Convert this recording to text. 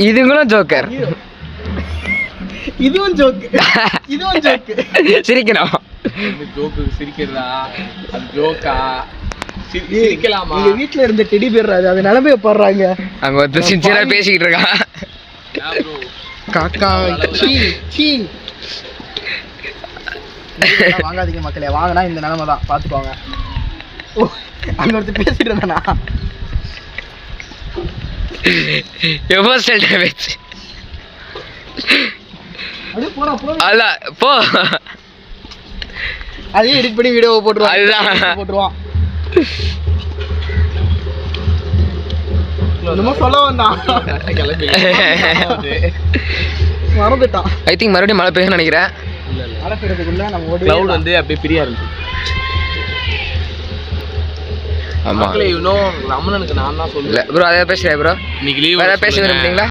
இதுங்களும் joker. இதுவும் joke. இதுவும் joke. சிரிக்கணும். ஜோக்கு சிரிக்கிறதா? அது ஜோக்கா? சிரிக்கலாமா? எங்க வீட்ல இருந்த டெடி பேர் அது நிலைமைய பாடுறாங்க. அங்க ஒருத்தர் சின்சியரா பேசிக்கிட்டு இருக்கான். காக்கா சீ வாங்காதீங்க மக்களே, வாங்கினா இந்த நிலைமை தான் பார்த்துக்கோங்க. அங்க ஒருத்தர் பேசிட்டு இருந்தானா எமோஷனல் டேமேஜ். அப்படியே போடா போ. அல்ல போ. அதையும் எடிட் பண்ணி வீடியோவை போட்டுருவான். அதுதான் போட்டுருவான். என்னமோ சொல்ல வந்தான், மறந்துட்டான். ஐ திங்க் மறுபடியும் மழை பெய்யும்னு நினைக்கிறேன். மழை பெய்யறதுக்குள்ள நம்ம ஓடி கிளவுட் வந்து அப்படியே பிரியா இருந்துச்சு. ஆமா ரமணனுக்கு நான் தான் சொல்லுவேன். இல்ல ப்ரோ, அதை பேசுறேன் ப்ரோ. இன்னைக்கு லீவ் வேற பேச விரும்புறீங்களா?